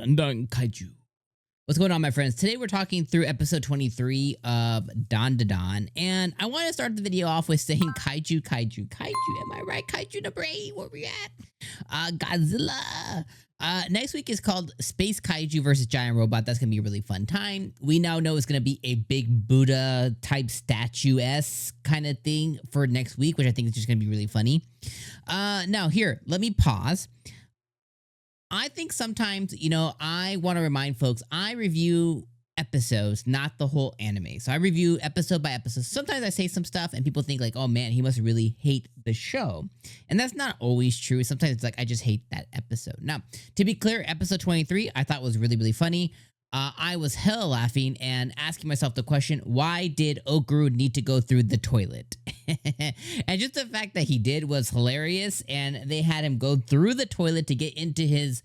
dun dun kaiju. What's going on, my friends? Today we're talking through episode 23 of Don Da Don, and I want to start the video off with saying kaiju, kaiju, kaiju. Am I right? Kaiju number 8. Where we at? Godzilla. Next week is called Space Kaiju versus Giant Robot. That's gonna be a really fun time. We now know it's gonna be a big Buddha type statue-esque kind of thing for next week, which I think is just gonna be really funny. Now here, let me pause. I think sometimes, I want to remind folks, I review episodes, not the whole anime. So I review episode by episode. Sometimes I say some stuff and people think like, oh man, he must really hate the show. And that's not always true. Sometimes it's like, I just hate that episode. Now, to be clear, episode 23, I thought was really, really funny. I was hella laughing and asking myself the question, why did Okarun need to go through the toilet? And just the fact that he did was hilarious, and they had him go through the toilet to get into his,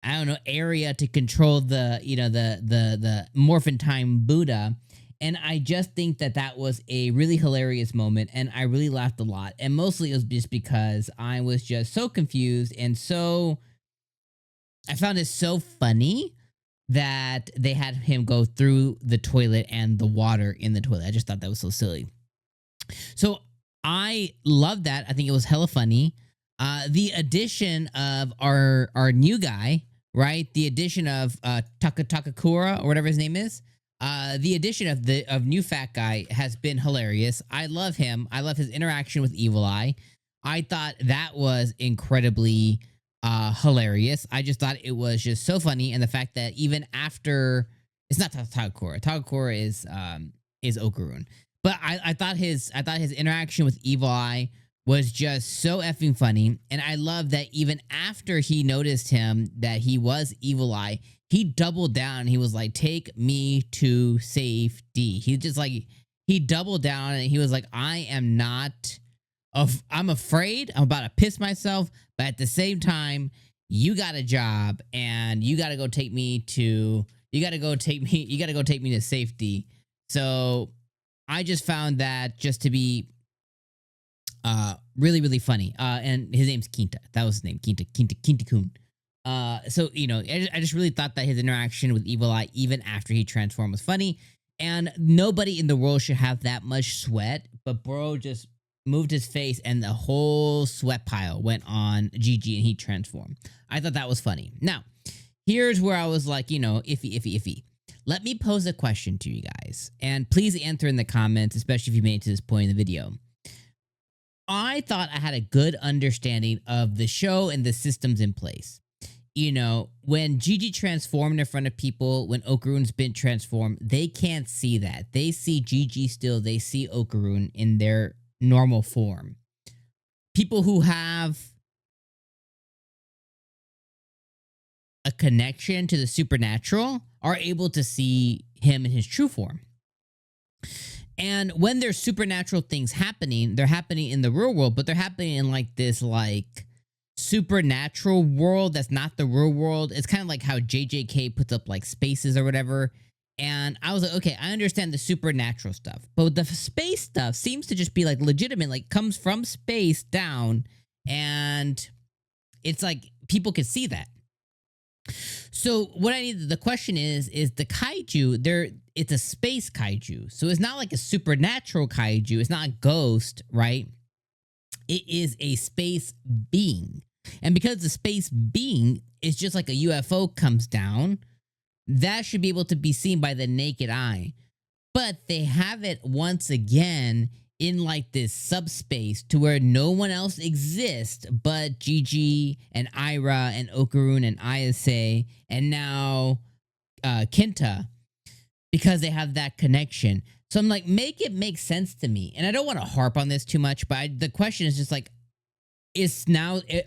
I don't know, area to control the, the Morphin Time Buddha. And I just think that that was a really hilarious moment, and I really laughed a lot. And mostly it was just because I was just so confused and I found it so funny that they had him go through the toilet and the water in the toilet. I just thought that was so silly. So I love that. I think it was hella funny. The addition of our new guy, right? The addition of Takakura or whatever his name is. The addition of new fat guy has been hilarious. I love him. I love his interaction with Evil Eye. I thought that was incredibly hilarious. I just thought it was just so funny, and the fact that even after, it's not Takakura. Takakura is Okarun. But I thought his interaction with Evil Eye was just so effing funny, and I love that even after he noticed him that he was Evil Eye, he doubled down. He was like, "Take me to safety." He just like he doubled down, and he was like, I'm afraid. I'm about to piss myself, but at the same time, you got a job, and you got to go take me to safety." So I just found that just to be really, really funny. And his name's Kinta. That was his name, Kinta-kun. So, I just really thought that his interaction with Evil Eye, even after he transformed, was funny. And nobody in the world should have that much sweat, but bro just moved his face and the whole sweat pile went on GG and he transformed. I thought that was funny. Now, here's where I was like, iffy. Let me pose a question to you guys, and please answer in the comments, especially if you made it to this point in the video. I thought I had a good understanding of the show and the systems in place. When Gigi transformed in front of people, when Okarun's been transformed, they can't see that. They see Gigi still. They see Okarun in their normal form. People who have a connection to the supernatural are able to see him in his true form. And when there's supernatural things happening, they're happening in the real world, but they're happening in like this supernatural world that's not the real world. It's kind of like how 𝐤𝐸𝐾 puts up like spaces or whatever. And I was like, okay, I understand the supernatural stuff, but the space stuff seems to just be like legitimate, like comes from space down, and it's like people could see that. So what the question is the kaiju, it's a space kaiju. So it's not like a supernatural kaiju. It's not a ghost, right? It is a space being. And because the space being is just like a UFO comes down, that should be able to be seen by the naked eye. But they have it once again in like this subspace to where no one else exists but Gigi and Ira and Okarun and Ayase and now Kinta, because they have that connection. So I'm like, make it make sense to me. And I don't want to harp on this too much, but the question is just like,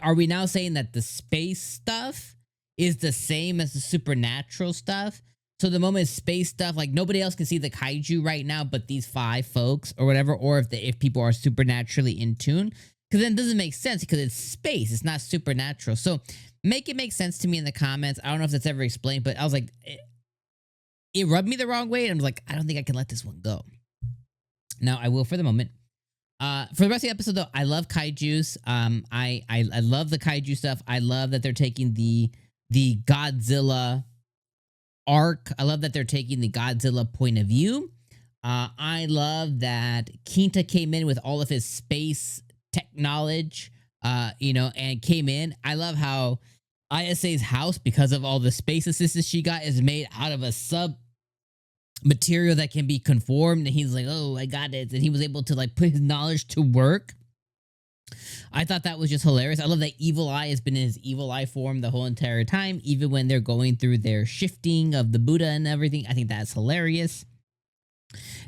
are we now saying that the space stuff is the same as the supernatural stuff? So the moment space stuff, like nobody else can see the kaiju right now but these 5 folks or whatever, or if people are supernaturally in tune, because then it doesn't make sense because it's space, it's not supernatural. So make it make sense to me in the comments. I don't know if that's ever explained, but I was like, it rubbed me the wrong way, and I was like, I don't think I can let this one go. Now I will for the moment. For the rest of the episode, though, I love kaijus. I love the kaiju stuff. I love that they're taking the the Godzilla arc. I love that they're taking the Godzilla point of view. I love that Kinta came in with all of his space tech knowledge, and came in. I love how ISA's house, because of all the space assistance she got, is made out of a sub material that can be conformed. And he's like, oh, I got it. And he was able to like put his knowledge to work. I thought that was just hilarious. I love that Evil Eye has been in his Evil Eye form the whole entire time, even when they're going through their shifting of the Buddha and everything. I think that's hilarious.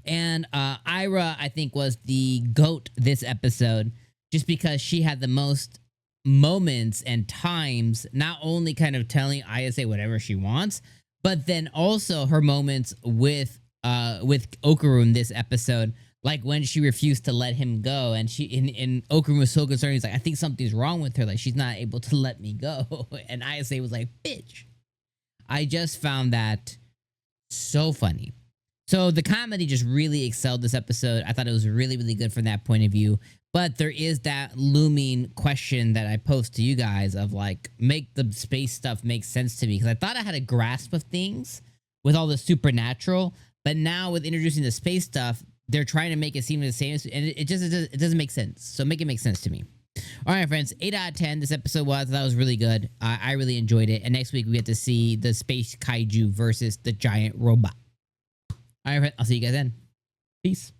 And Ira, I think, was the GOAT this episode, just because she had the most moments and times, not only kind of telling ISA whatever she wants, but then also her moments with Okarun this episode, like when she refused to let him go, and Okarun was so concerned. He's like, I think something's wrong with her, like she's not able to let me go. And ISA was like, bitch. I just found that so funny. So the comedy just really excelled this episode. I thought it was really, really good from that point of view. But there is that looming question that I posed to you guys of like, make the space stuff make sense to me. Because I thought I had a grasp of things with all the supernatural. But now with introducing the space stuff, they're trying to make it seem the same. And it doesn't make sense. So make it make sense to me. All right, friends. 8 out of 10. This episode was really good. I really enjoyed it. And next week we get to see the space kaiju versus the giant robot. All right, I'll see you guys then. Peace.